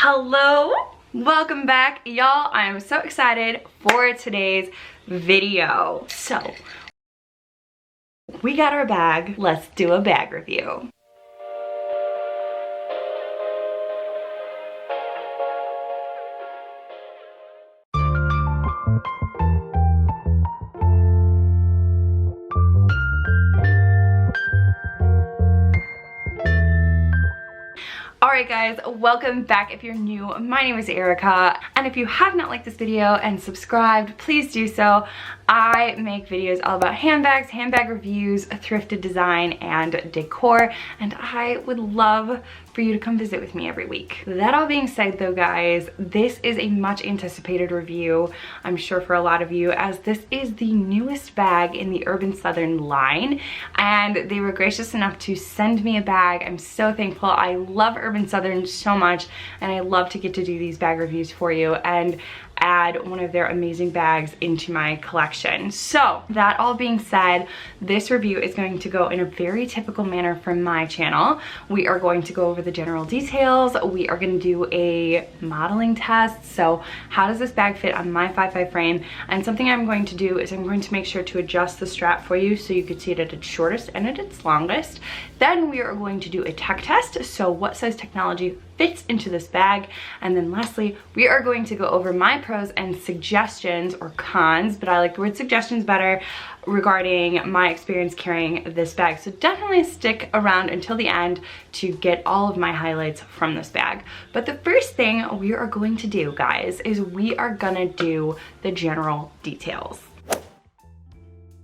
Hello, welcome back y'all. I am so excited for today's video. So we got our bag. Let's do a bag review. Alright guys, welcome back. If you're new, my name is Erica, and if you have not liked this video and subscribed, please do so. I make videos all about handbags, handbag reviews, thrifted design, and decor, and I would love for you to come visit with me every week. That all being said though guys, this is a much anticipated review, I'm sure for a lot of you, as this is the newest bag in the Urban Southern line, and they were gracious enough to send me a bag. I'm so thankful. I love Urban Southern so much, and I love to get to do these bag reviews for you and add one of their amazing bags into my collection. So that all being said, this review is going to go in a very typical manner from my channel. We are going to go over the general details. We are going to do a modeling test. So how does this bag fit on my 5'5" frame? And something I'm going to do is I'm going to make sure to adjust the strap for you so you can see it at its shortest and at its longest. Then we are going to do a tech test. So what size technology fits into this bag, and then lastly we are going to go over my pros and suggestions, or cons, but I like the word suggestions better, regarding my experience carrying this bag. So definitely stick around until the end to get all of my highlights from this bag. But the first thing we are going to do, guys, is we are gonna do the general details.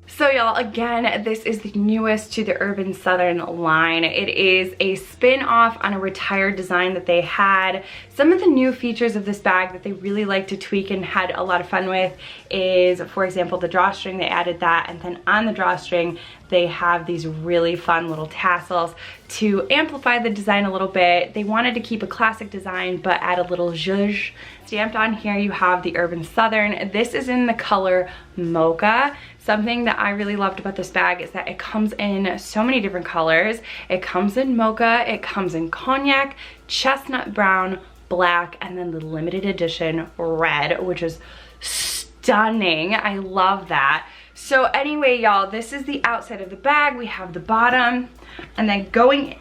So y'all, again, this is the newest to the Urban Southern line. It is a spin-off on a retired design that they had. Some of the new features of this bag that they really like to tweak and had a lot of fun with is, for example, the drawstring. They added that, and then on the drawstring they have these really fun little tassels to amplify the design a little bit. They wanted to keep a classic design but add a little zhuzh. Stamped on here you have the Urban Southern. This is in the color Mocha. Something that I really loved about this bag is that it comes in so many different colors. It comes in mocha, it comes in cognac, chestnut brown, black, and then the limited edition red, which is stunning. I love that. So anyway, y'all, this is the outside of the bag. We have the bottom, and then going,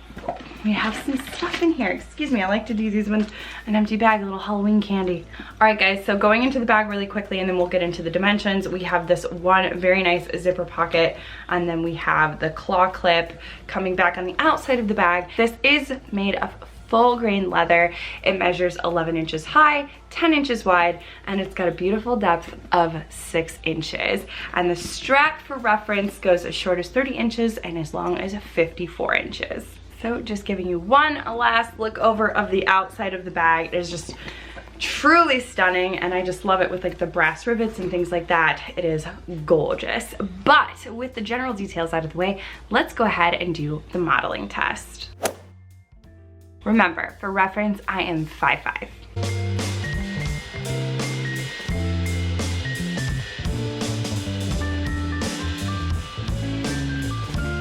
we have some stuff in here. Excuse me, I like to do these with an empty bag, a little Halloween candy. All right, guys, so going into the bag really quickly, and then we'll get into the dimensions. We have this one very nice zipper pocket, and then we have the claw clip coming back on the outside of the bag. This is made of full grain leather. It measures 11 inches high, 10 inches wide, and it's got a beautiful depth of 6 inches. And the strap, for reference, goes as short as 30 inches and as long as 54 inches. So just giving you one last look over of the outside of the bag. It is just truly stunning, and I just love it with like the brass rivets and things like that. It is gorgeous. But with the general details out of the way, let's go ahead and do the modeling test. Remember, for reference, I am 5'5".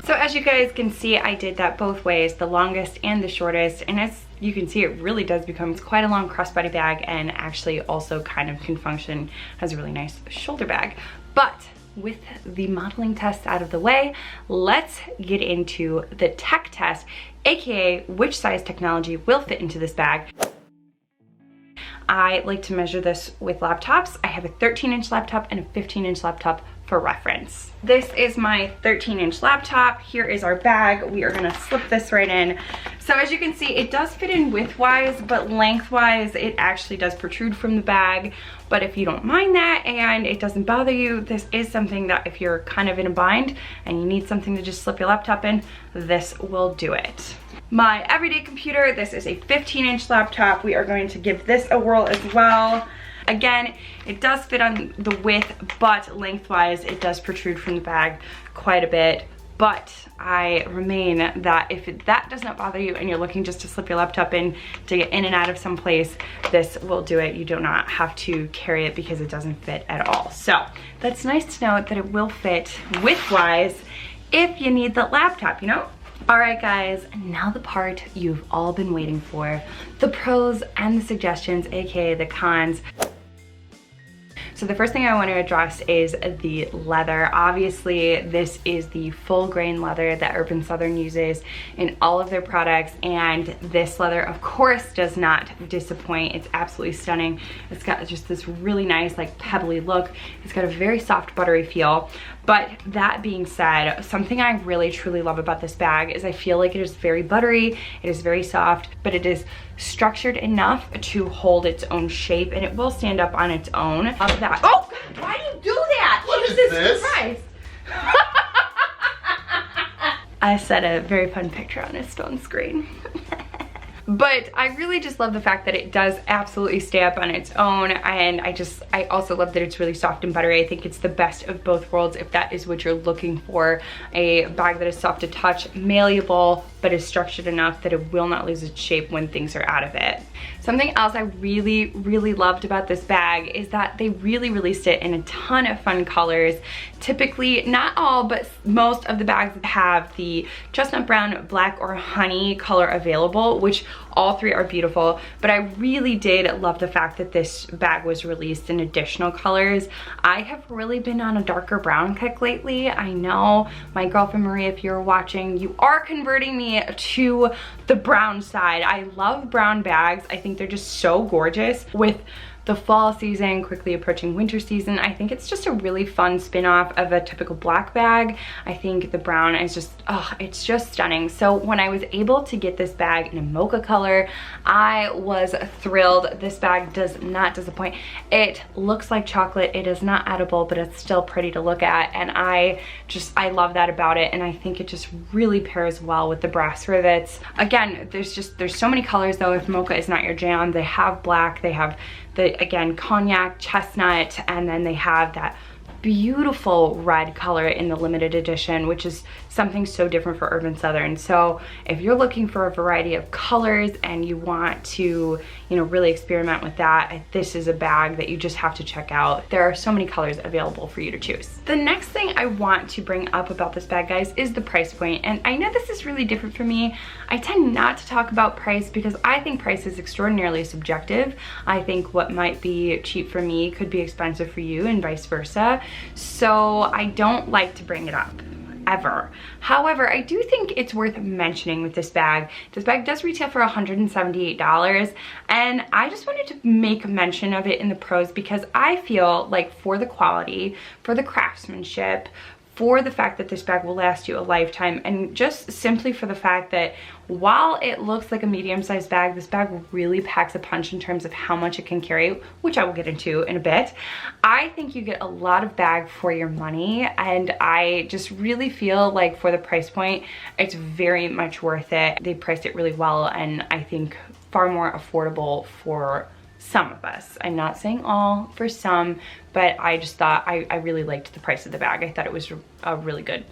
So as you guys can see, I did that both ways, the longest and the shortest, and as you can see, it really does become quite a long crossbody bag, and actually also kind of can function as a really nice shoulder bag. But with the modeling test out of the way, let's get into the tech test, aka which size technology will fit into this bag. I like to measure this with laptops. I have a 13-inch laptop and a 15-inch laptop for reference. This is my 13-inch laptop. Here is our bag. We are gonna slip this right in. So as you can see, it does fit in width-wise, but length-wise, it actually does protrude from the bag. But if you don't mind that and it doesn't bother you, this is something that if you're kind of in a bind and you need something to just slip your laptop in, this will do it. My everyday computer, this is a 15-inch laptop. We are going to give this a whirl as well. Again, it does fit on the width, but lengthwise, it does protrude from the bag quite a bit. But I remain that if that does not bother you and you're looking just to slip your laptop in to get in and out of some place, this will do it. You do not have to carry it because it doesn't fit at all. So that's nice to know that it will fit width-wise if you need the laptop, you know? All right guys, now the part you've all been waiting for, the pros and the suggestions, aka the cons. So the first thing I want to address is the leather. Obviously, this is the full grain leather that Urban Southern uses in all of their products, and this leather, of course, does not disappoint. It's absolutely stunning. It's got just this really nice, like, pebbly look. It's got a very soft, buttery feel. But that being said, something I really truly love about this bag is I feel like it is very buttery, it is very soft, but it is structured enough to hold its own shape, and it will stand up on its own. Of that. Oh, God, why do you do that? What is this? Christ. I set a very fun picture on a stone screen. But I really just love the fact that it does absolutely stay up on its own, and I also love that it's really soft and buttery. I think it's the best of both worlds if that is what you're looking for. A bag that is soft to touch, malleable, but is structured enough that it will not lose its shape when things are out of it. Something else I really, really loved about this bag is that they really released it in a ton of fun colors. Typically, not all, but most of the bags have the chestnut brown, black, or honey color available, which all three are beautiful, but I really did love the fact that this bag was released in additional colors. I have really been on a darker brown kick lately. I know, my girlfriend Marie, if you're watching, you are converting me to the brown side. I love brown bags. I think they're just so gorgeous. With the fall season quickly approaching winter season, I think it's just a really fun spin-off of a typical black bag. I think the brown is just, oh, it's just stunning. So when I was able to get this bag in a mocha color, I was thrilled. This bag does not disappoint. It looks like chocolate. It is not edible, but it's still pretty to look at, and I love that about it, and I think it just really pairs well with the brass rivets. Again, there's so many colors though. If mocha is not your jam, they have black, they have the, again, cognac, chestnut, and then they have that beautiful red color in the limited edition, which is something so different for Urban Southern. So if you're looking for a variety of colors and you want to, you know, really experiment with that, this is a bag that you just have to check out. There are so many colors available for you to choose. The next thing I want to bring up about this bag, guys, is the price point. And I know this is really different for me. I tend not to talk about price because I think price is extraordinarily subjective. I think what might be cheap for me could be expensive for you, and vice versa. So I don't like to bring it up, ever. However, I do think it's worth mentioning with this bag. This bag does retail for $178, and I just wanted to make mention of it in the pros because I feel like for the quality, for the craftsmanship, for the fact that this bag will last you a lifetime, and just simply for the fact that while it looks like a medium-sized bag, this bag really packs a punch in terms of how much it can carry, which I will get into in a bit. I think you get a lot of bag for your money, and I just really feel like for the price point, it's very much worth it. They priced it really well, and I think far more affordable for some of us. I'm not saying all, for some, but I just thought I really liked the price of the bag. I thought it was a really good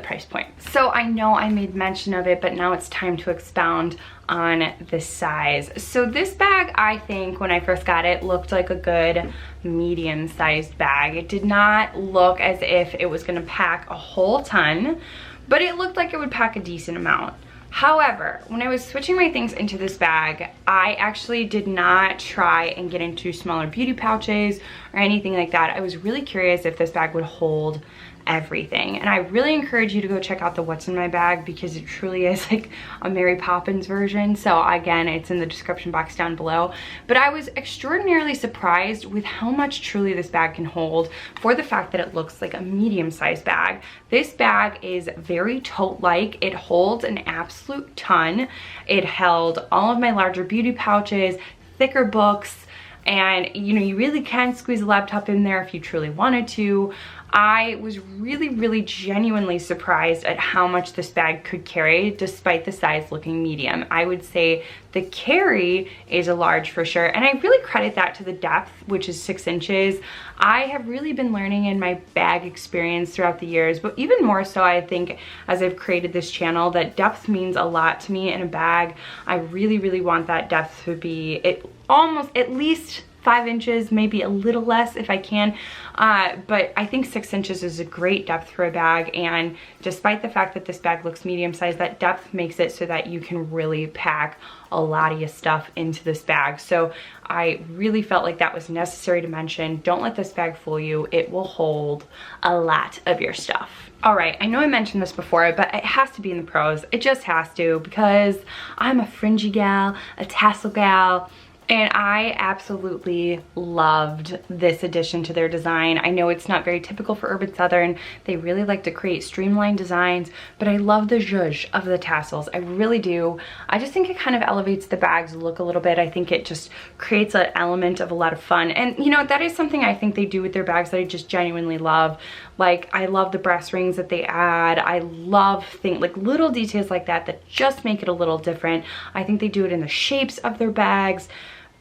price point. So I know I made mention of it, but now it's time to expound on the size. So this bag, I think when I first got it, looked like a good medium-sized bag. It did not look as if it was gonna pack a whole ton, but it looked like it would pack a decent amount. However, when I was switching my things into this bag, I actually did not try and get into smaller beauty pouches or anything like that. I was really curious if this bag would hold everything, and I really encourage you to go check out the What's in My Bag because it truly is like a Mary Poppins version. So again, it's in the description box down below, but I was extraordinarily surprised with how much truly this bag can hold for the fact that it looks like a medium-sized bag. This bag is very tote-like. It holds an absolute ton. It held all of my larger beauty pouches, thicker books, and you know, you really can squeeze a laptop in there if you truly wanted to. I was really genuinely surprised at how much this bag could carry despite the size looking medium. I would say the carry is a large for sure, and I really credit that to the depth, which is 6 inches. I have really been learning in my bag experience throughout the years, but even more so I think as I've created this channel, that depth means a lot to me in a bag. I really want that depth to be almost at least 5 inches, maybe a little less if I can, but I think 6 inches is a great depth for a bag, and despite the fact that this bag looks medium sized, that depth makes it so that you can really pack a lot of your stuff into this bag. So I really felt like that was necessary to mention. Don't let this bag fool you. It will hold a lot of your stuff. All right, I know I mentioned this before, but it has to be in the pros. It just has to, because I'm a fringy gal, a tassel gal, and I absolutely loved this addition to their design. I know it's not very typical for Urban Southern. They really like to create streamlined designs, but I love the zhuzh of the tassels. I really do. I just think it kind of elevates the bag's look a little bit. I think it just creates an element of a lot of fun. And you know, that is something I think they do with their bags that I just genuinely love. Like, I love the brass rings that they add. I love things like little details like that that just make it a little different. I think they do it in the shapes of their bags,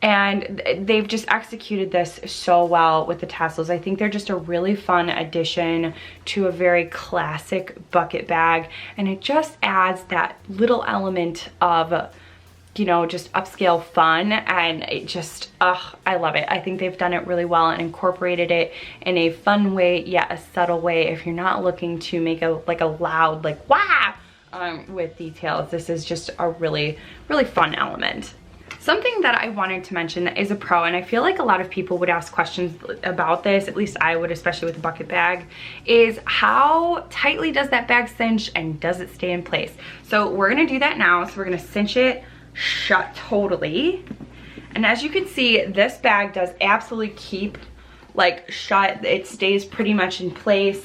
and they've just executed this so well with the tassels. I think they're just a really fun addition to a very classic bucket bag, and it just adds that little element of, you know, just upscale fun, and it just, I love it. I think they've done it really well and incorporated it in a fun way, yet a subtle way. If you're not looking to make a loud, like, wow, with details, this is just a really, really fun element. Something that I wanted to mention that is a pro, and I feel like a lot of people would ask questions about this, at least I would, especially with the bucket bag, is how tightly does that bag cinch and does it stay in place? So we're gonna do that now. So we're gonna cinch it shut totally. And as you can see, this bag does absolutely keep like shut. It stays pretty much in place.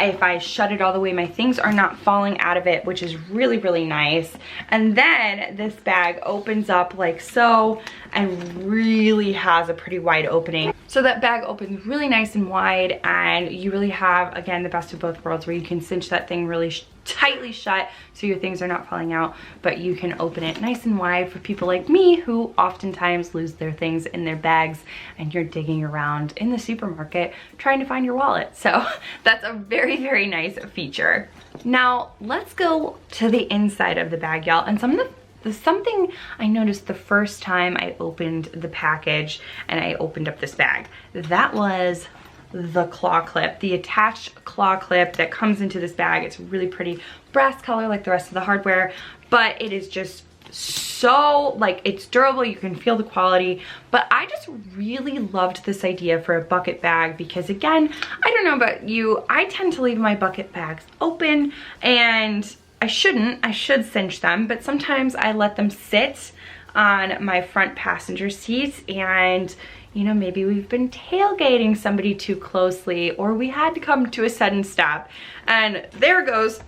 If I shut it all the way, my things are not falling out of it, which is really, really nice. And then this bag opens up like so and really has a pretty wide opening. So that bag opens really nice and wide, and you really have, again, the best of both worlds, where you can cinch that thing really tightly shut so your things are not falling out, but you can open it nice and wide for people like me who oftentimes lose their things in their bags and you're digging around in the supermarket trying to find your wallet. So that's a very, very nice feature. Now let's go to the inside of the bag, y'all, and something I noticed the first time I opened the package and I opened up this bag. That was the claw clip, the attached claw clip that comes into this bag. It's really pretty brass color like the rest of the hardware, but it is just so, like, it's durable. You can feel the quality, but I just really loved this idea for a bucket bag because, again, I don't know about you, I tend to leave my bucket bags open, and I shouldn't. I should cinch them, but sometimes I let them sit on my front passenger seat, and you know, maybe we've been tailgating somebody too closely, or we had to come to a sudden stop, and there goes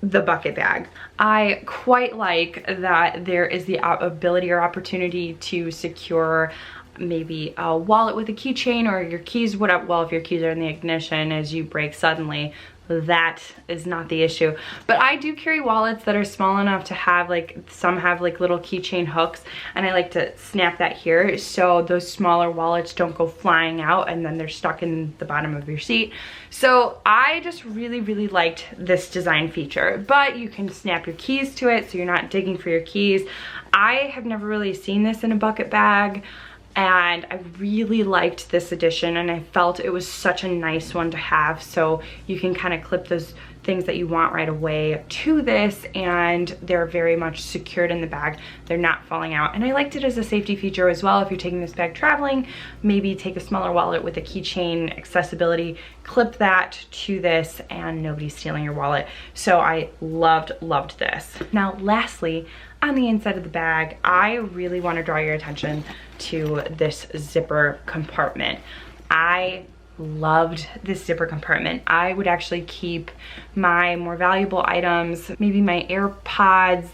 the bucket bag. I quite like that there is the ability or opportunity to secure maybe a wallet with a keychain, or your keys, well, if your keys are in the ignition as you brake suddenly, that is not the issue. But I do carry wallets that are small enough to have, like, some have like little keychain hooks, and I like to snap that here so those smaller wallets don't go flying out and then they're stuck in the bottom of your seat. So I just really, really liked this design feature, but you can snap your keys to it so you're not digging for your keys. I have never really seen this in a bucket bag, and I really liked this addition, and I felt it was such a nice one to have, so you can kind of clip those things that you want right away to this, and they're very much secured in the bag. They're not falling out, and I liked it as a safety feature as well. If you're taking this bag traveling, maybe take a smaller wallet with a keychain accessibility, clip that to this, and nobody's stealing your wallet. So I loved this. Now lastly, on the inside of the bag, I really want to draw your attention to this zipper compartment. I loved this zipper compartment. I would actually keep my more valuable items, maybe my AirPods,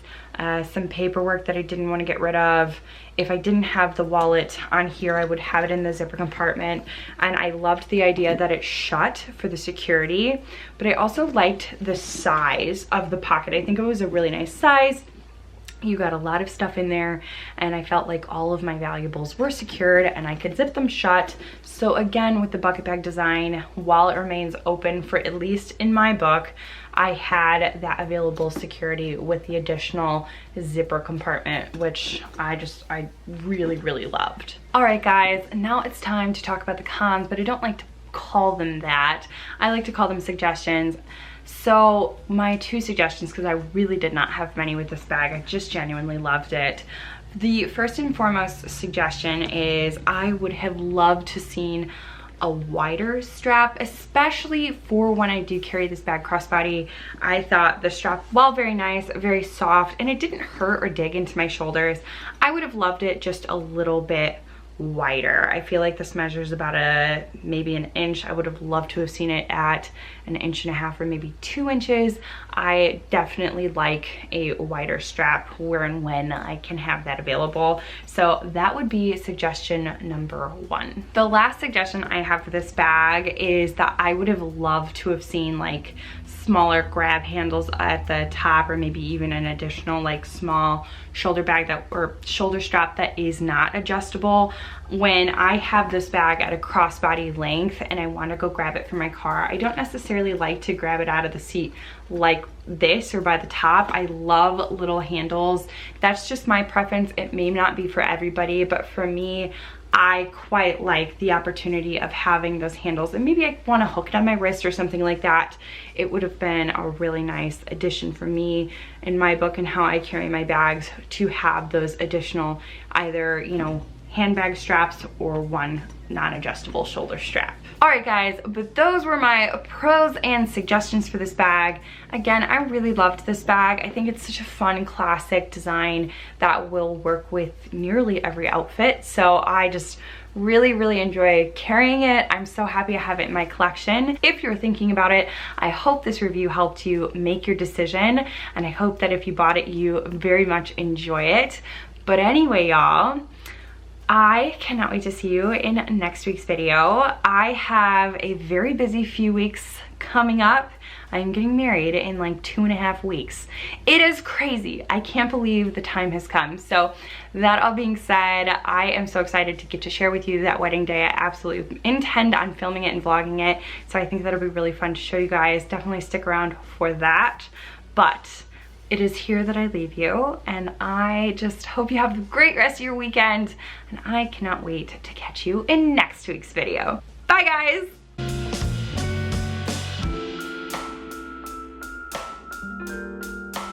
some paperwork that I didn't want to get rid of. If I didn't have the wallet on here, I would have it in the zipper compartment. And I loved the idea that it shut for the security, but I also liked the size of the pocket. I think it was a really nice size. You got a lot of stuff in there, and I felt like all of my valuables were secured and I could zip them shut. So again, with the bucket bag design, while it remains open for at least in my book, I had that available security with the additional zipper compartment, which I really, really loved. All right, guys, now it's time to talk about the cons, but I don't like to call them that. I like to call them suggestions. So my 2 suggestions, because I really did not have many with this bag, I just genuinely loved it. The first and foremost suggestion is I would have loved to seen a wider strap, especially for when I do carry this bag crossbody. I thought the strap, while very nice, very soft, and it didn't hurt or dig into my shoulders, I would have loved it just a little bit wider. I feel like this measures about maybe an inch. I would have loved to have seen it at an inch and a half or maybe 2 inches. I definitely like a wider strap where and when I can have that available. So that would be suggestion number 1. The last suggestion I have for this bag is that I would have loved to have seen like smaller grab handles at the top, or maybe even an additional like small shoulder bag or shoulder strap that is not adjustable. When I have this bag at a crossbody length and I want to go grab it from my car, I don't necessarily like to grab it out of the seat like this or by the top. I love little handles. That's just my preference. It may not be for everybody, but for me, I quite like the opportunity of having those handles, and maybe I want to hook it on my wrist or something like that. It would have been a really nice addition for me in my book and how I carry my bags, to have those additional either, you know, handbag straps or one non-adjustable shoulder strap. All right, guys, but those were my pros and suggestions for this bag. Again, I really loved this bag. I think it's such a fun classic design that will work with nearly every outfit. So I just really enjoy carrying it. I'm so happy I have it in my collection. If you're thinking about it, I hope this review helped you make your decision, and I hope that if you bought it, you very much enjoy it. But anyway, y'all, I cannot wait to see you in next week's video. I have a very busy few weeks coming up. I'm getting married in like 2.5 weeks. It is crazy. I can't believe the time has come. So that all being said, I am so excited to get to share with you that wedding day. I absolutely intend on filming it and vlogging it. So I think that'll be really fun to show you guys. Definitely stick around for that. But it is here that I leave you, and I just hope you have a great rest of your weekend, and I cannot wait to catch you in next week's video. Bye, guys!